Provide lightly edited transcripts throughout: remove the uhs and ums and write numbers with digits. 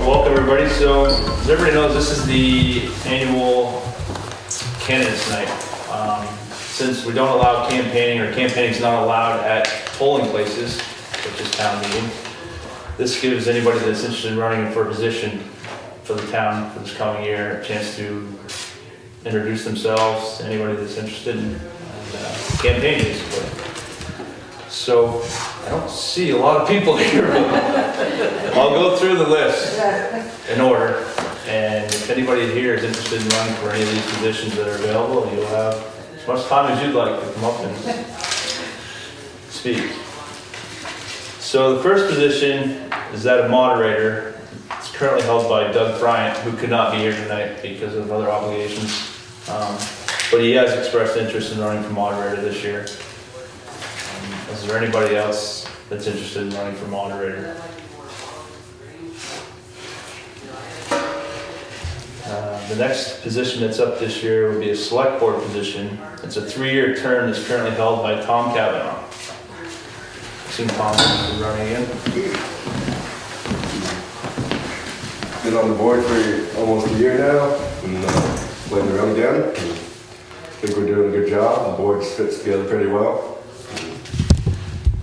welcome everybody. So, as everybody knows, this is the annual candidates night. Since we don't allow campaigning, or campaigning is not allowed at polling places, such as town meetings, this gives anybody that's interested in running for a position for the town for this coming year a chance to introduce themselves to anybody that's interested in campaigning, basically. So, I don't see a lot of people here, but I'll go through the list in order. And if anybody here is interested in running for any of these positions that are available, you'll have as much time as you'd like to come up and speak. So the first position is that of moderator. It's currently held by Doug Bryant, who could not be here tonight because of other obligations. But he has expressed interest in running for moderator this year. Is there anybody else that's interested in running for moderator? The next position that's up this year will be a select board position. It's a 3-year term that's currently held by Tom Cavanaugh. I've seen Tom running again. Been on the board for almost a year now, and letting the run again. I think we're doing a good job. The board fits together pretty well.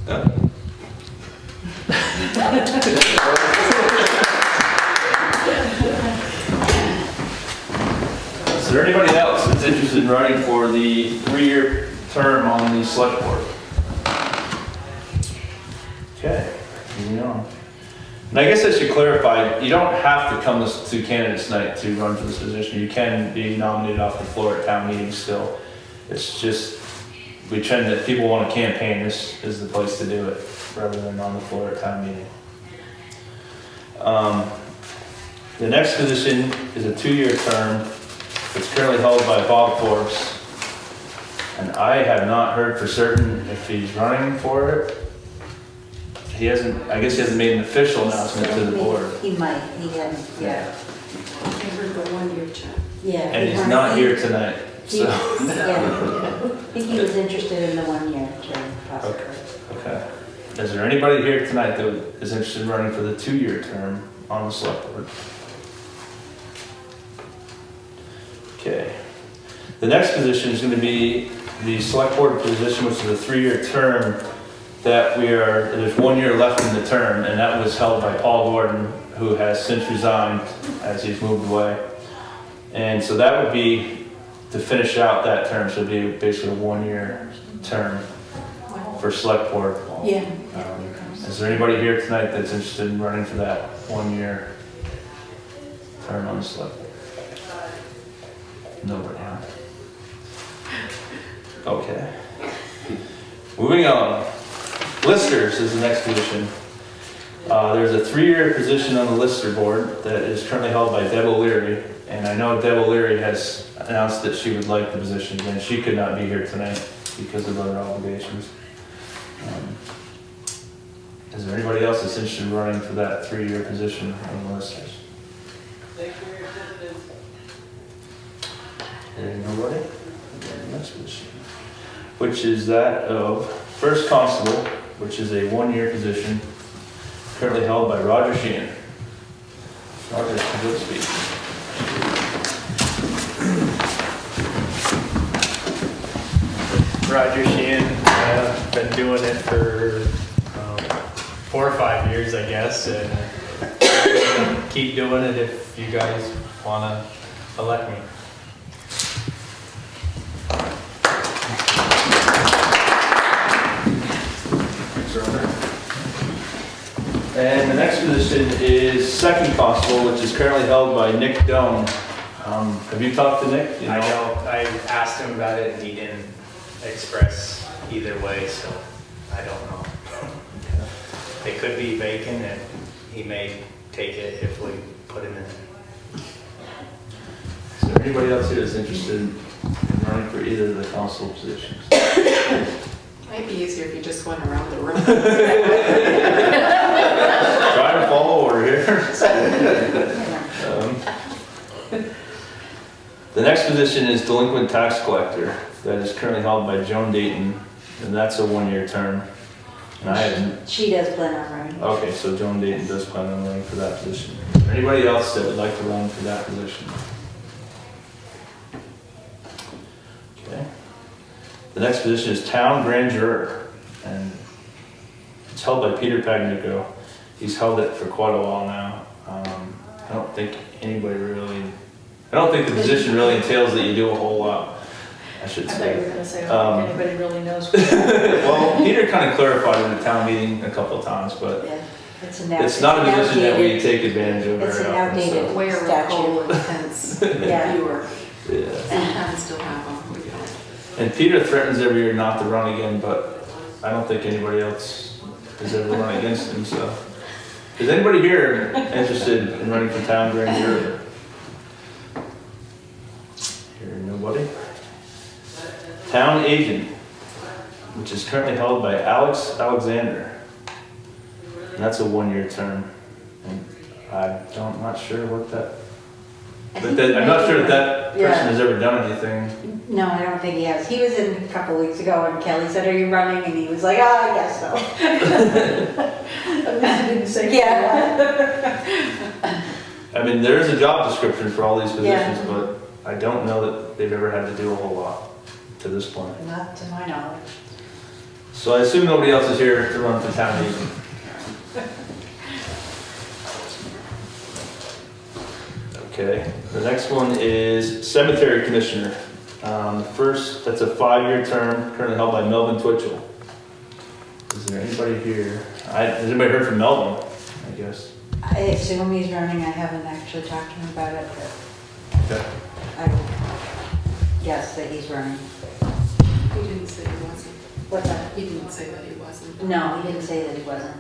Yeah. Is there anybody else that's interested in running for the 3-year term on the select board? Okay, moving on. And I guess I should clarify, you don't have to come to candidates night to run for this position. You can be nominated off the floor at town meetings still. It's just, we trend that people want to campaign, this is the place to do it, rather than on the floor at town meeting. The next position is a 2-year term. It's currently held by Bob Forbes. And I have not heard for certain if he's running for it. He hasn't, I guess he hasn't made an official announcement to the board. He might, he hasn't, yeah. I heard the 1-year check. Yeah. And he's not here tonight, so. Yeah, I think he was interested in the 1-year term possibly. Okay. Is there anybody here tonight that is interested in running for the 2-year term on the select board? Okay. The next position is going to be the select board position, which is a 3-year term that there's 1 year left in the term, and that was held by Paul Gordon, who has since resigned as he's moved away. And so that would be to finish out that term, so it'd be basically a 1-year term for select board. Yeah. Is there anybody here tonight that's interested in running for that 1-year term on the select board? Nobody, huh? Okay. Moving on. Listers is the next position. There's a 3-year position on the lister board that is currently held by Deb O'Leary. And I know Deb O'Leary has announced that she would like the position, and she could not be here tonight because of other obligations. Is there anybody else that's interested in running for that 3-year position on the listers? There's nobody? Next position, which is that of first constable, which is a 1-year position, currently held by Roger Sheehan. Roger, can you speak? Roger Sheehan, I've been doing it for 4 or 5 years, I guess, and keep doing it if you guys want to elect me. And the next position is second constable, which is currently held by Nick Doan. Have you talked to Nick? You know? I know, I asked him about it and he didn't express either way, so I don't know. It could be vacant and he may take it if we put him in. Is there anybody else here that's interested in running for either of the constable positions? Might be easier if you just went around the room. Trying to follow order here. The next position is delinquent tax collector that is currently held by Joan Dayton, and that's a 1-year term. And I haven't. She does plan on running. Okay, so Joan Dayton does plan on running for that position. Is there anybody else that would like to run for that position? Okay. The next position is Town Grand Juror, and it's held by Peter Pagnico. He's held it for quite a while now. I don't think the position really entails that you do a whole lot, I should I thought you were say. gonna say, I don't think anybody really knows. Well, Peter kind of clarified in the town meeting a couple of times, but Yeah, it's it's not a position that we take advantage of It's very an often. outdated- so- Where Statute. coal and fence, Yeah. fewer, Yeah. some towns still have them, we don't. And Peter threatens every year not to run again, but I don't think anybody else has ever run against him, so. Is anybody here interested in running for town grand juror? Hearing nobody. Town agent, which is currently held by Alex Alexander. And that's a one-year term. And I'm not sure what that, I'm not sure if that person has ever done anything. No, I don't think he has. He was in a couple weeks ago and Kelly said, "Are you running?" And he was like, "Oh, I guess so." I didn't say. Yeah. I mean, there is a job description for all these positions, Yeah. but I don't know that they've ever had to do a whole lot to this point. Not to my knowledge. So I assume nobody else is here to run for town meeting. Okay, the next one is cemetery commissioner. First, that's a 5-year term, currently held by Melvin Twitchell. Is there anybody here? Has anybody heard from Melvin, I guess? I assume he's running. I haven't actually talked to him about it, but Okay. I would guess that he's running. He didn't say he wasn't. What's that? He didn't say that he wasn't. No, he didn't say that he wasn't.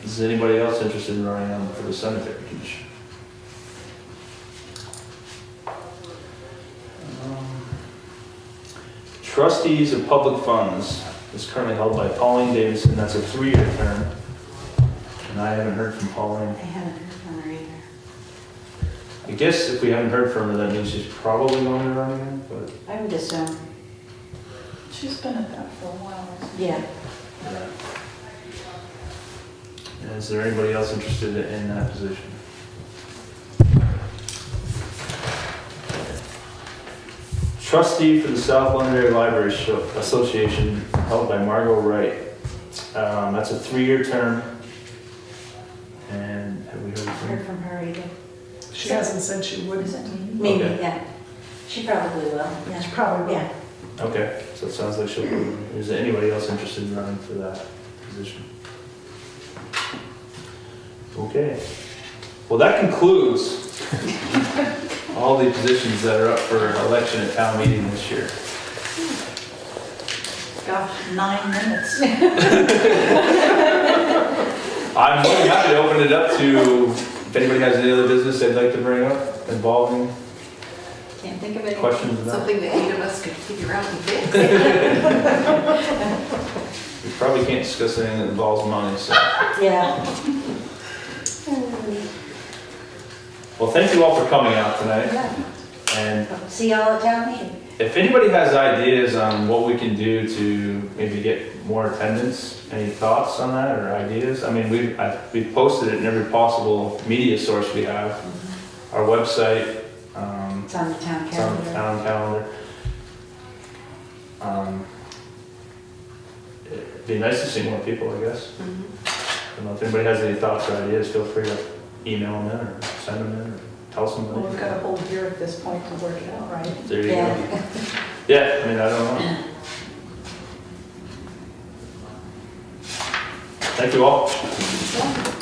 Is anybody else interested in running on for the cemetery commission? Trustees of Public Funds is currently held by Pauline Davidson. That's a 3-year term. And I haven't heard from Pauline. I haven't heard from her either. I guess if we haven't heard from her, that means she's probably going to run again, but I would assume. She's been at that for a while. Yeah. yeah. Is there anybody else interested in that position? Trustee for the South Londonderry Library Association, held by Margot Wright. That's a 3-year term. And have we heard I from heard her? from her either. She hasn't said she would. Maybe, Okay. yeah. She probably will. She Yeah. probably will. Yeah. Okay, so it sounds like she'll be. Is there anybody else interested in running for that position? Okay. Well, that concludes all the positions that are up for election at town meeting this year. Gosh, 9 minutes. I'm more than happy to open it up to, if anybody has any other business they'd like to bring up involving Can't think of it. questions about. Something that 8 of us could figure out and fix. We probably can't discuss anything that involves money, so. Yeah. Well, thank you all for coming out tonight. Yeah. And See y'all at town meeting. if anybody has ideas on what we can do to maybe get more attendance, any thoughts on that or ideas? I mean, we've posted it in every possible media source we have. Our website, It's on the town it's on the calendar. town calendar. It'd be nice to see more people, I guess. I don't know if anybody has any thoughts or ideas, feel free to email them in or send them in or tell somebody. Well, we've got a whole year at this point to work it out, right? There you go. Yeah. Yeah, I mean, I don't know. Thank you all. Yeah.